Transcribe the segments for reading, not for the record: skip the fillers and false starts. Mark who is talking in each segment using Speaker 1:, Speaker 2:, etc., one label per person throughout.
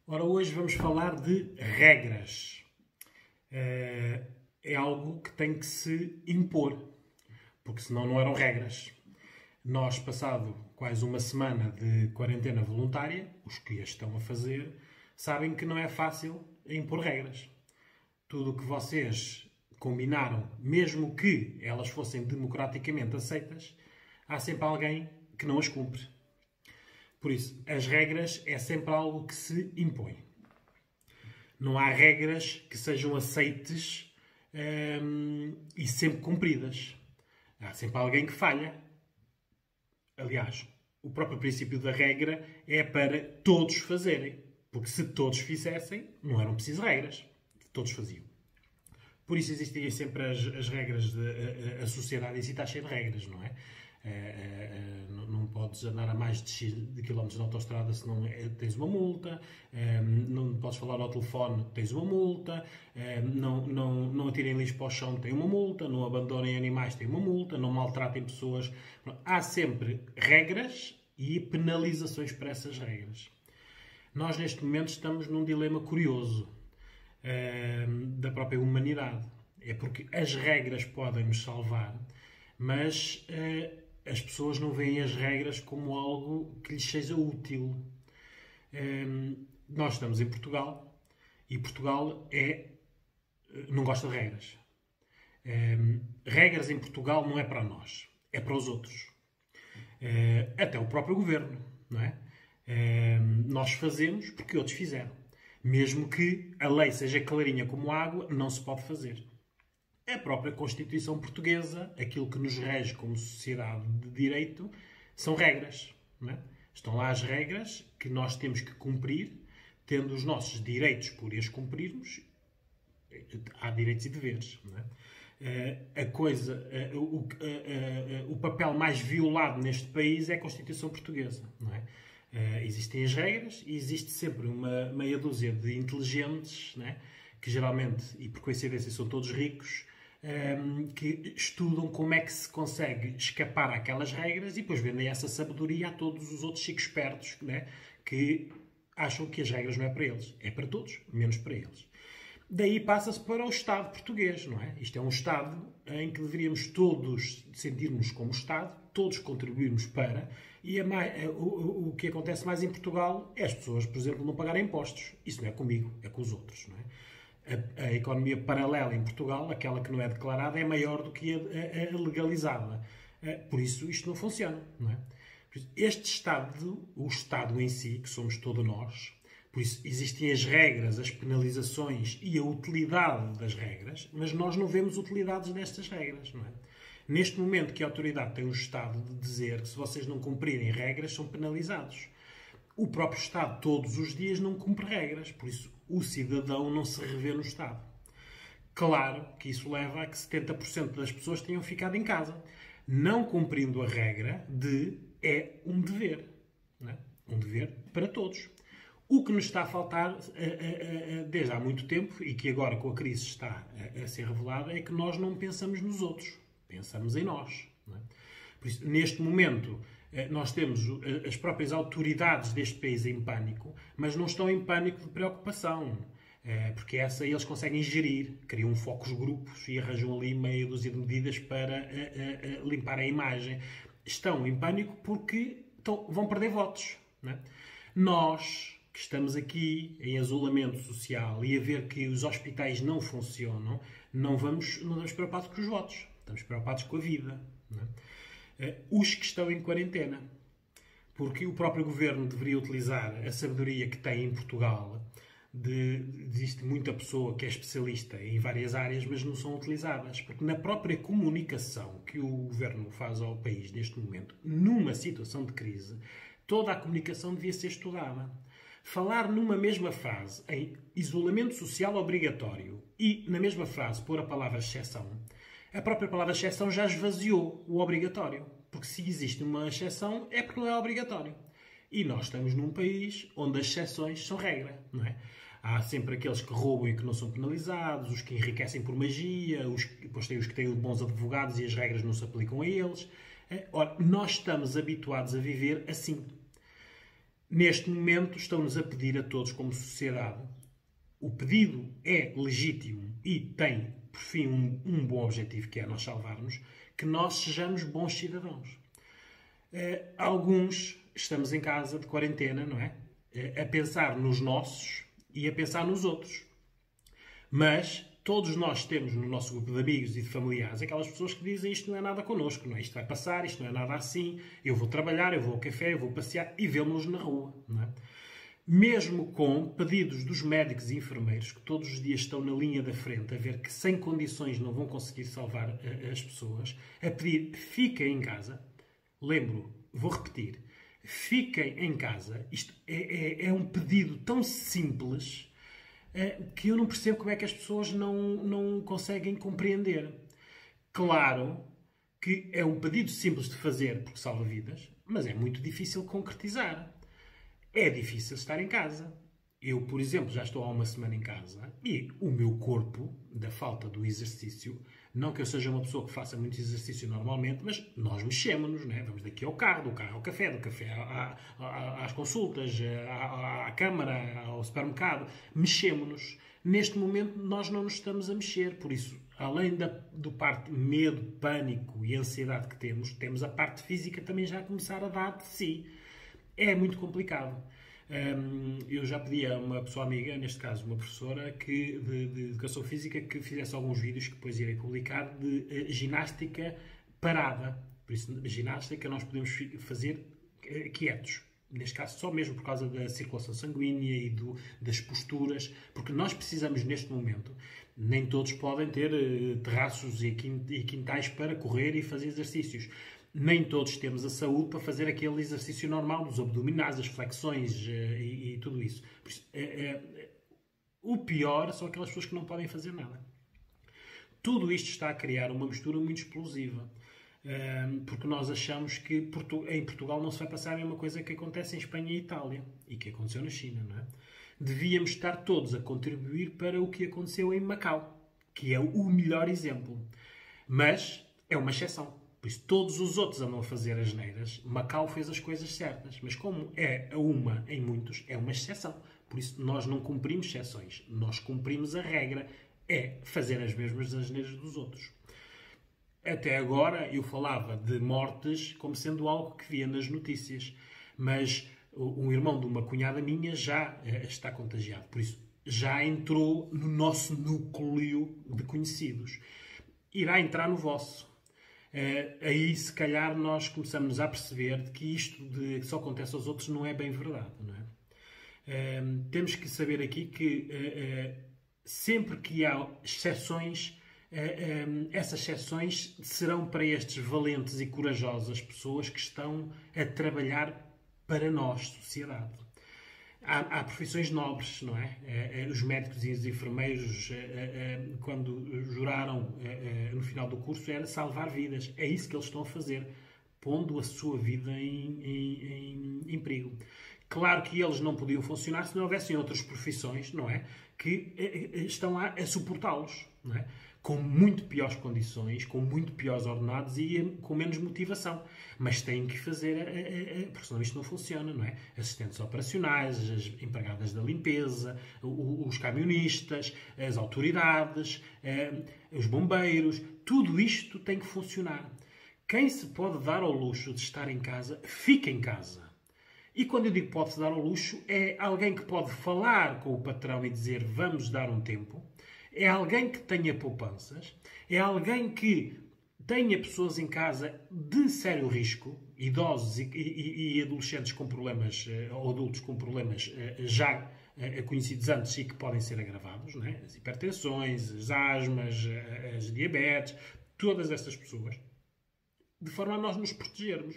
Speaker 1: Ora, hoje vamos falar de regras. É algo que tem que se impor, porque senão não eram regras. Nós, passado quase uma semana de quarentena voluntária, os que a estão a fazer, sabem que não é fácil impor regras. Tudo o que vocês combinaram, mesmo que elas fossem democraticamente aceitas, há sempre alguém que não as cumpre. Por isso, as regras é sempre algo que se impõe. Não há regras que sejam aceites e sempre cumpridas. Há sempre alguém que falha. Aliás, o próprio princípio da regra é para todos fazerem. Porque se todos fizessem, não eram precisas regras. Todos faziam. Por isso existiam sempre as regras. A sociedade em si está cheia de regras, não é? Não podes andar a mais de X de quilómetros na autoestrada senão tens uma multa, não podes falar ao telefone, tens uma multa, não atirem lixo para o chão, tem uma multa, não abandonem animais, tem uma multa, não maltratem pessoas. Há sempre regras e penalizações para essas regras. Nós neste momento estamos num dilema curioso da própria humanidade. É porque as regras podem nos salvar, mas as pessoas não veem as regras como algo que lhes seja útil. Nós estamos em Portugal e Portugal não gosta de regras. Regras em Portugal não é para nós, é para os outros. Até o próprio governo, não é? Nós fazemos porque outros fizeram. Mesmo que a lei seja clarinha como água, não se pode fazer. A própria Constituição Portuguesa, aquilo que nos rege como sociedade de direito, são regras. Não é? Estão lá as regras que nós temos que cumprir, tendo os nossos direitos por as cumprirmos. Há direitos e deveres. Não é? O papel mais violado neste país é a Constituição Portuguesa. Não é? Existem as regras e existe sempre uma meia dúzia de inteligentes, não é? Que geralmente, e por coincidência, são todos ricos, que estudam como é que se consegue escapar àquelas regras e depois vendem essa sabedoria a todos os outros chicos espertos, né, que acham que as regras não é para eles. É para todos, menos para eles. Daí passa-se para o Estado português, não é? Isto é um Estado em que deveríamos todos sentirmos como Estado, todos contribuirmos para, e o que acontece mais em Portugal é as pessoas, por exemplo, não pagarem impostos. Isso não é comigo, é com os outros, não é? A economia paralela em Portugal, aquela que não é declarada, é maior do que a legalizada. Por isso, isto não funciona. Não é? Este Estado, o Estado em si, que somos todos nós, por isso existem as regras, as penalizações e a utilidade das regras, mas nós não vemos utilidades destas regras. Não é? Neste momento que a autoridade tem o Estado de dizer que se vocês não cumprirem regras, são penalizados. O próprio Estado, todos os dias, não cumpre regras. Por isso, o cidadão não se revê no Estado. Claro que isso leva a que 70% das pessoas tenham ficado em casa. Não cumprindo a regra é um dever. Não é? Um dever para todos. O que nos está a faltar desde há muito tempo, e que agora com a crise está a ser revelado, é que nós não pensamos nos outros. Pensamos em nós. Não é? Por isso, neste momento, nós temos as próprias autoridades deste país em pânico, mas não estão em pânico de preocupação, porque essa eles conseguem gerir, criam focos grupos e arranjam ali meia dúzia de medidas para limpar a imagem. Estão em pânico porque vão perder votos. Não é? Nós, que estamos aqui em isolamento social e a ver que os hospitais não funcionam, não estamos preocupados com os votos, estamos preocupados com a vida. Não é? Os que estão em quarentena. Porque o próprio governo deveria utilizar a sabedoria que tem em Portugal. Existe muita pessoa que é especialista em várias áreas, mas não são utilizadas. Porque na própria comunicação que o governo faz ao país neste momento, numa situação de crise, toda a comunicação devia ser estudada. Falar numa mesma frase em isolamento social obrigatório e na mesma frase pôr a palavra exceção, a própria palavra exceção já esvaziou o obrigatório. Porque se existe uma exceção, é porque não é obrigatório. E nós estamos num país onde as exceções são regra, não é? Há sempre aqueles que roubam e que não são penalizados, os que enriquecem por magia, depois tem os que têm bons advogados e as regras não se aplicam a eles. Ora, nós estamos habituados a viver assim. neste momento estão-nos a pedir a todos como sociedade, o pedido é legítimo e tem, por fim, um bom objetivo, que é nós salvarmos, que nós sejamos bons cidadãos. Alguns estamos em casa de quarentena, não é? A pensar nos nossos e a pensar nos outros. Mas todos nós temos no nosso grupo de amigos e de familiares aquelas pessoas que dizem isto não é nada connosco, não é? Isto vai passar, isto não é nada assim, eu vou trabalhar, eu vou ao café, eu vou passear e vemos-nos na rua, não é? Mesmo com pedidos dos médicos e enfermeiros que todos os dias estão na linha da frente a ver que sem condições não vão conseguir salvar as pessoas, a pedir fiquem em casa, lembro, vou repetir, fiquem em casa, isto é um pedido tão simples que eu não percebo como é que as pessoas não conseguem compreender. Claro que é um pedido simples de fazer porque salva vidas, mas é muito difícil concretizar. É difícil estar em casa. Eu, por exemplo, já estou há uma semana em casa e o meu corpo, da falta do exercício, não que eu seja uma pessoa que faça muito exercício normalmente, mas nós mexemos-nos, não é? Vamos daqui ao carro, do carro ao café, do café às consultas, à câmara, ao supermercado. Mexemos-nos. Neste momento, nós não nos estamos a mexer. Por isso, além do parte medo, pânico e ansiedade que temos a parte física também já a começar a dar de si. É muito complicado. Eu já pedi a uma pessoa amiga, neste caso uma professora, de Educação Física, que fizesse alguns vídeos que depois irei publicar de ginástica parada. Por isso, na ginástica nós podemos fazer quietos. Neste caso, só mesmo por causa da circulação sanguínea e das posturas, porque nós precisamos, neste momento, nem todos podem ter terraços e quintais para correr e fazer exercícios. Nem todos temos a saúde para fazer aquele exercício normal dos abdominais, das flexões e tudo isso. Por isso o pior são aquelas pessoas que não podem fazer nada. Tudo isto está a criar uma mistura muito explosiva. Porque nós achamos que em Portugal não se vai passar a mesma coisa que acontece em Espanha e Itália e que aconteceu na China, não é? Devíamos estar todos a contribuir para o que aconteceu em Macau, que é o melhor exemplo. Mas é uma exceção. Por isso, todos os outros andam a fazer asneiras. Macau fez as coisas certas. Mas como é uma em muitos, é uma exceção. Por isso, nós não cumprimos exceções. Nós cumprimos a regra. É fazer as mesmas asneiras dos outros. Até agora, eu falava de mortes como sendo algo que via nas notícias. Mas um irmão de uma cunhada minha já está contagiado. Por isso, já entrou no nosso núcleo de conhecidos. Irá entrar no vosso. Aí, se calhar, nós começamos a perceber que isto de que só acontece aos outros não é bem verdade. Não é? Temos que saber aqui que sempre que há exceções, essas exceções serão para estes valentes e corajosas pessoas que estão a trabalhar para nós, sociedade. Há profissões nobres, não é? Os médicos e os enfermeiros, quando juraram no final do curso, era salvar vidas. É isso que eles estão a fazer, pondo a sua vida em perigo. Claro que eles não podiam funcionar se não houvessem outras profissões, não é? Que estão lá a suportá-los, não é? Com muito piores condições, com muito piores ordenados e com menos motivação. Mas têm que fazer, porque senão isto não funciona, não é? Assistentes operacionais, as empregadas da limpeza, os camionistas, as autoridades, os bombeiros, tudo isto tem que funcionar. Quem se pode dar ao luxo de estar em casa, fica em casa. E quando eu digo pode-se dar ao luxo, é alguém que pode falar com o patrão e dizer vamos dar um tempo. É alguém que tenha poupanças, é alguém que tenha pessoas em casa de sério risco, idosos e adolescentes com problemas, ou adultos com problemas já conhecidos antes e que podem ser agravados, não é? As hipertensões, as asmas, as diabetes, todas estas pessoas, de forma a nós nos protegermos.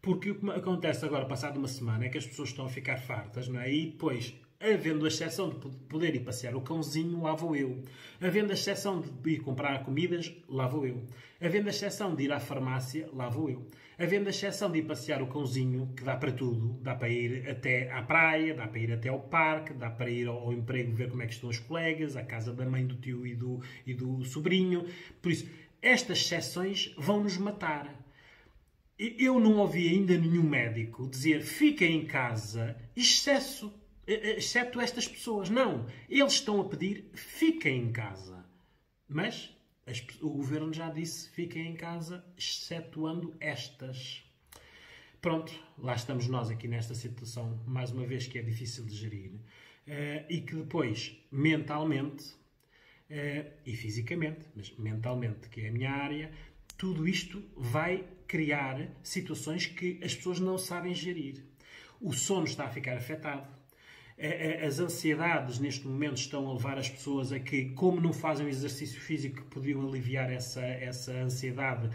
Speaker 1: Porque o que acontece agora, passado uma semana, é que as pessoas estão a ficar fartas, não é? E depois, havendo a exceção de poder ir passear o cãozinho, lá vou eu. Havendo a exceção de ir comprar comidas, lá vou eu. Havendo a exceção de ir à farmácia, lá vou eu. Havendo a exceção de ir passear o cãozinho, que dá para tudo. Dá para ir até à praia, dá para ir até ao parque, dá para ir ao emprego ver como é que estão os colegas, à casa da mãe, do tio e do sobrinho. Por isso, estas exceções vão nos matar. eu não ouvi ainda nenhum médico dizer fiquem em casa, exceto estas pessoas. Não. Eles estão a pedir fiquem em casa. Mas o governo já disse fiquem em casa, excetuando estas. Pronto, lá estamos nós aqui nesta situação, mais uma vez, que é difícil de gerir. E que depois, mentalmente e fisicamente, mas mentalmente, que é a minha área, tudo isto vai criar situações que as pessoas não sabem gerir. O sono está a ficar afetado. As ansiedades neste momento estão a levar as pessoas a que, como não fazem o exercício físico que podiam aliviar essa ansiedade,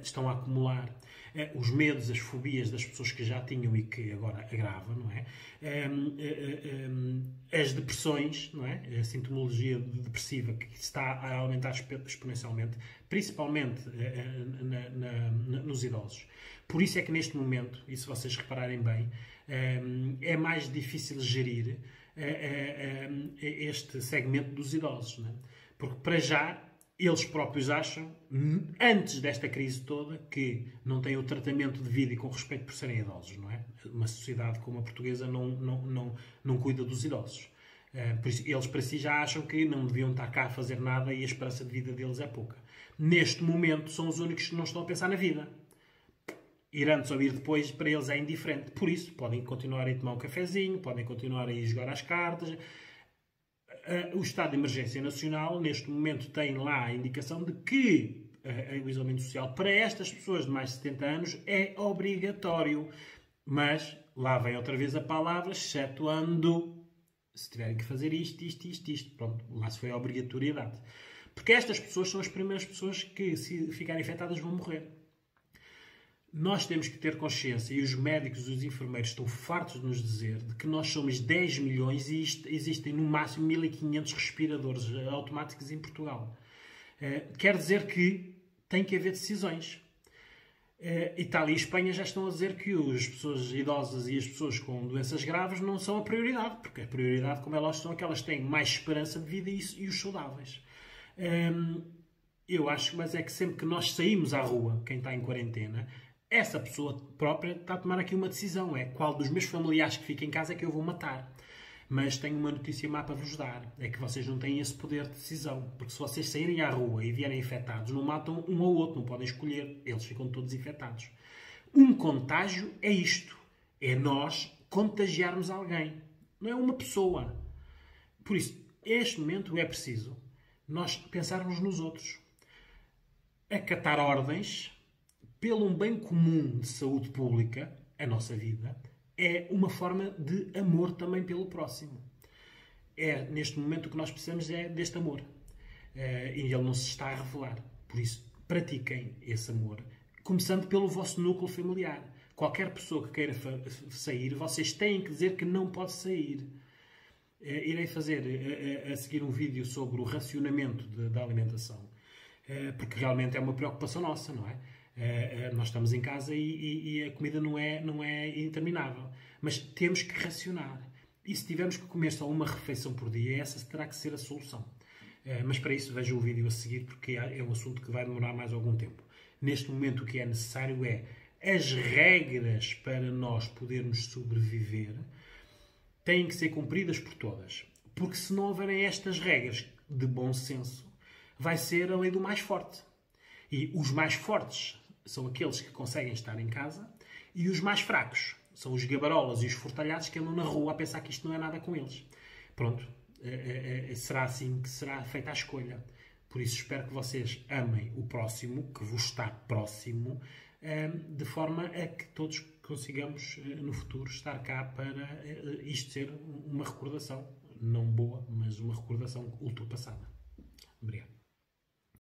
Speaker 1: estão a acumular. Os medos, as fobias das pessoas que já tinham e que agora agravam, não é? As depressões, não é? A sintomologia depressiva que está a aumentar exponencialmente, principalmente nos idosos. Por isso é que neste momento, e se vocês repararem bem, é mais difícil gerir este segmento dos idosos, não é? Porque para já eles próprios acham, antes desta crise toda, que não têm o tratamento devido e com respeito por serem idosos, não é? Uma sociedade como a portuguesa não cuida dos idosos. Por isso, eles para si já acham que não deviam estar cá a fazer nada e a esperança de vida deles é pouca. Neste momento são os únicos que não estão a pensar na vida. Ir antes ou ir depois, para eles é indiferente. Por isso, podem continuar a ir tomar um cafezinho, podem continuar a ir jogar às cartas. O Estado de Emergência Nacional, neste momento, tem lá a indicação de que o isolamento social para estas pessoas de mais de 70 anos é obrigatório. Mas lá vem outra vez a palavra, excetuando se tiverem que fazer isto. Pronto, lá se foi a obrigatoriedade. Porque estas pessoas são as primeiras pessoas que, se ficarem infectadas, vão morrer. Nós temos que ter consciência, e os médicos e os enfermeiros estão fartos de nos dizer, de que nós somos 10 milhões e existem no máximo 1500 respiradores automáticos em Portugal. Quer dizer que tem que haver decisões. Itália e Espanha já estão a dizer que as pessoas idosas e as pessoas com doenças graves não são a prioridade, porque a prioridade, como elas são, é que elas têm mais esperança de vida e os saudáveis. Eu acho, mas é que sempre que nós saímos à rua, quem está em quarentena, essa pessoa própria está a tomar aqui uma decisão. É qual dos meus familiares que fica em casa é que eu vou matar. Mas tenho uma notícia má para vos dar. É que vocês não têm esse poder de decisão. Porque se vocês saírem à rua e vierem infectados, não matam um ou outro. Não podem escolher. Eles ficam todos infectados. Um contágio é isto. É nós contagiarmos alguém. Não é uma pessoa. Por isso, neste momento é preciso nós pensarmos nos outros. Acatar ordens pelo um bem comum de saúde pública, a nossa vida, é uma forma de amor também pelo próximo. Neste momento, o que nós precisamos é deste amor. E ele não se está a revelar. Por isso, pratiquem esse amor, começando pelo vosso núcleo familiar. Qualquer pessoa que queira sair, vocês têm que dizer que não pode sair. Irei fazer a seguir um vídeo sobre o racionamento da alimentação, porque realmente é uma preocupação nossa, não é? Nós estamos em casa e a comida não é interminável. Mas temos que racionar. E se tivermos que comer só uma refeição por dia, essa terá que ser a solução. Mas para isso vejam o vídeo a seguir, porque é um assunto que vai demorar mais algum tempo. Neste momento o que é necessário é as regras para nós podermos sobreviver têm que ser cumpridas por todas. Porque se não houverem estas regras de bom senso, vai ser a lei do mais forte. E os mais fortes são aqueles que conseguem estar em casa e os mais fracos são os gabarolas e os fortalhados que andam na rua a pensar que isto não é nada com eles. Pronto, será assim que será feita a escolha. Por isso espero que vocês amem o próximo, que vos está próximo, de forma a que todos consigamos no futuro estar cá para isto ser uma recordação, não boa, mas uma recordação ultrapassada. Obrigado.